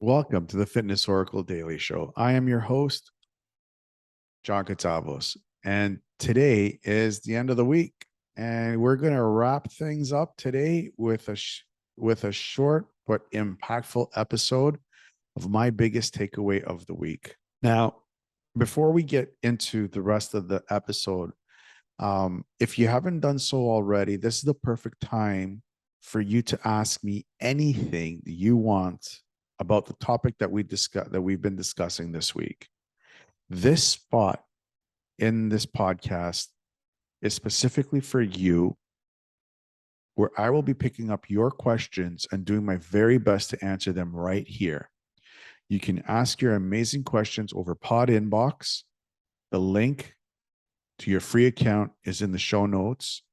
Welcome to the Fitness Oracle Daily Show. I am your host, John Catavos, and today is the end of the week, and we're going to wrap things up today with a short but impactful episode of my biggest takeaway of the week. Now, before we get into the rest of the episode, if you haven't done so already, this is the perfect time for you to ask me anything you want about the topic that we've been discussing this week. This spot in this podcast is specifically for you, where I will be picking up your questions and doing my very best to answer them right here. You can ask your amazing questions over PodInBox. The link to your free account is in the show notes.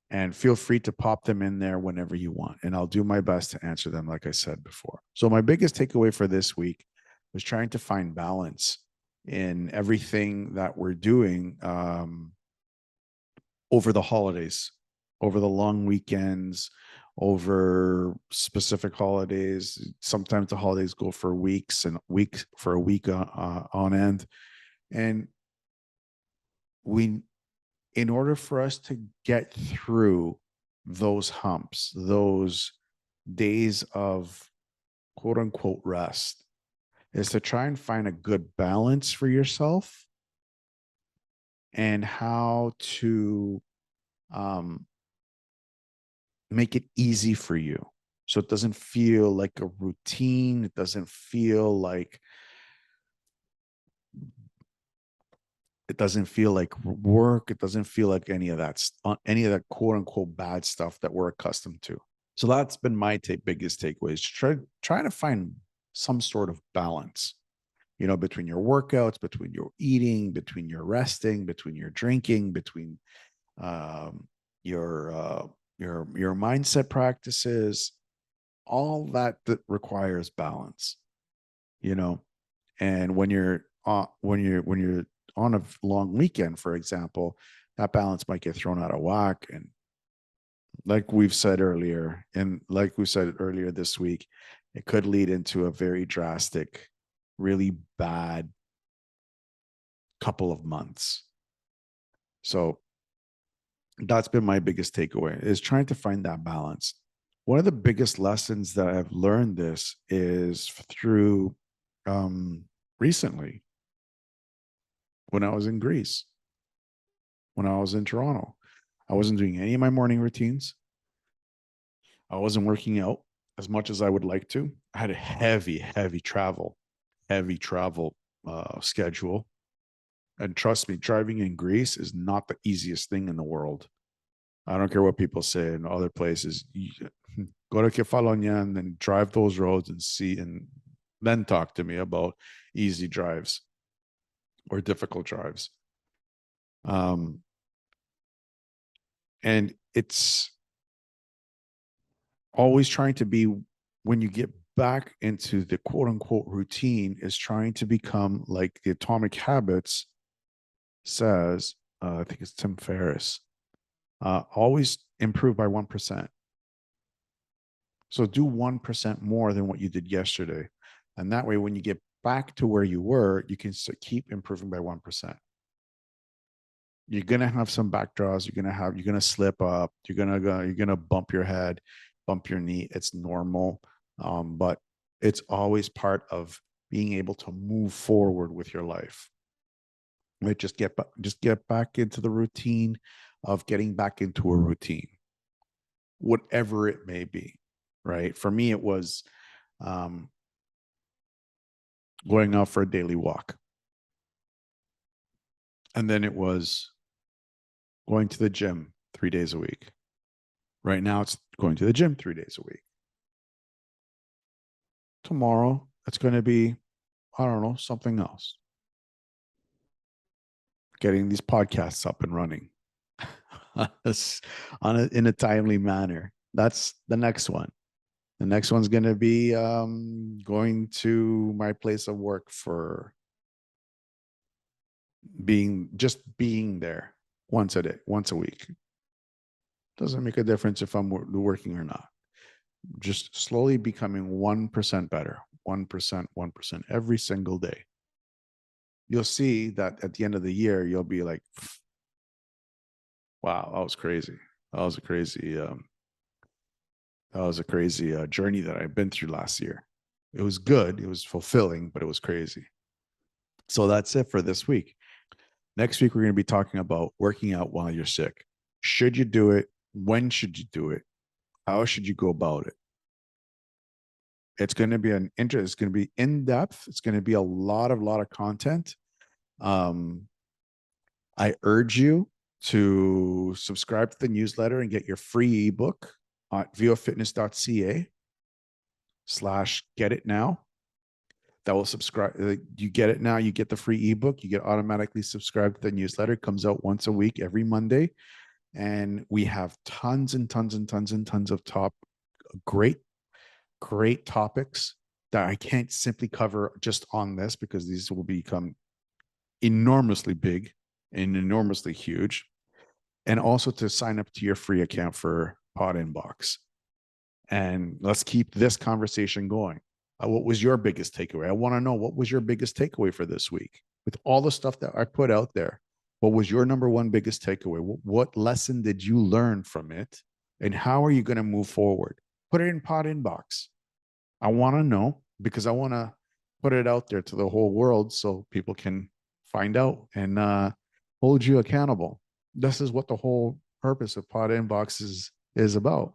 And feel free to pop them in there whenever you want. And I'll do my best to answer them, like I said before. So my biggest takeaway for this week was trying to find balance in everything that we're doing over the holidays, over the long weekends, over specific holidays. Sometimes the holidays go for weeks and weeks for a week on end. And in order for us to get through those humps, those days of quote unquote rest, is to try and find a good balance for yourself and how to make it easy for you. So it doesn't feel like a routine. It doesn't feel like work. It doesn't feel like any of that quote unquote bad stuff that we're accustomed to. So that's been my biggest takeaway, is trying to find some sort of balance, between your workouts, between your eating, between your resting, between your drinking, between your mindset practices, all that requires balance, and when you're on a long weekend, for example, that balance might get thrown out of whack. And like we said earlier this week, it could lead into a very drastic, really bad couple of months. So that's been my biggest takeaway, is trying to find that balance. One of the biggest lessons that I've learned this is through recently, when I was in Greece, when I was in Toronto. I wasn't doing any of my morning routines. I wasn't working out as much as I would like to. I had a heavy travel schedule. And trust me, driving in Greece is not the easiest thing in the world. I don't care what people say in other places. Go to Kefalonia and then drive those roads and see, and then talk to me about easy drives or difficult drives. And it's always trying to be, when you get back into the quote unquote routine, is trying to become like the Atomic Habits says, I think it's Tim Ferriss, always improve by 1%. So do 1% more than what you did yesterday. And that way, when you get back to where you were, you can keep improving by 1%. You're going to have some back draws. You're going to slip up. You're going to bump your head, bump your knee. It's normal. But it's always part of being able to move forward with your life. Right? Just get back into the routine of getting back into a routine, whatever it may be. Right? For me, it was going out for a daily walk. And then it was going to the gym 3 days a week. Right now, it's going to the gym 3 days a week. Tomorrow, it's going to be, I don't know, something else. Getting these podcasts up and running in a timely manner. That's the next one. The next one's going to be going to my place of work for being there once a day, once a week. Doesn't make a difference if I'm working or not. just slowly becoming 1% better, 1%, 1% every single day. You'll see that at the end of the year, you'll be like, wow, that was crazy. That was a crazy, journey that I've been through last year. It was good. It was fulfilling, but it was crazy. So that's it for this week. Next week, we're going to be talking about working out while you're sick. Should you do it? When should you do it? How should you go about it? It's going to be it's going to be in depth. It's going to be a lot of content. I urge you to subscribe to the newsletter and get your free ebook at viofitness.ca/get it now. That will subscribe. You get it now. You get the free ebook. You get automatically subscribed to the newsletter. It comes out once a week, every Monday. And we have tons and tons and tons and tons of great topics that I can't simply cover just on this, because these will become enormously big and enormously huge. And also to sign up to your free account for PodInBox. And let's keep this conversation going. What was your biggest takeaway? I want to know, what was your biggest takeaway for this week? With all the stuff that I put out there, what was your number one biggest takeaway? What lesson did you learn from it? And how are you going to move forward? Put it in PodInBox. I want to know, because I want to put it out there to the whole world so people can find out and hold you accountable. This is what the whole purpose of PodInBox is about.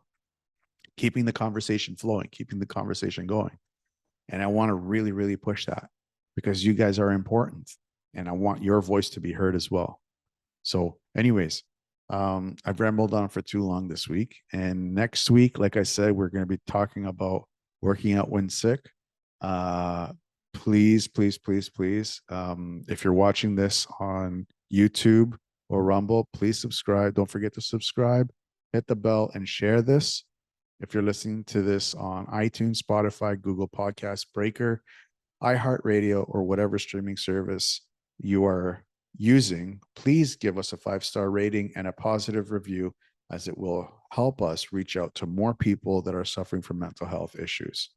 Keeping the conversation flowing, keeping the conversation going. And I want to really, really push that, because you guys are important and I want your voice to be heard as well. So anyways, I've rambled on for too long this week. And next week, like I said, we're going to be talking about working out when sick. Please, please, please, please. If you're watching this on YouTube or Rumble, please subscribe. Don't forget to subscribe, hit the bell, and share this. If you're listening to this on iTunes, Spotify, Google Podcasts, Breaker, iHeartRadio, or whatever streaming service you are using, please give us a 5-star rating and a positive review, as it will help us reach out to more people that are suffering from mental health issues.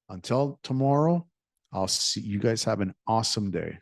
Until tomorrow, I'll see you guys. Have an awesome day.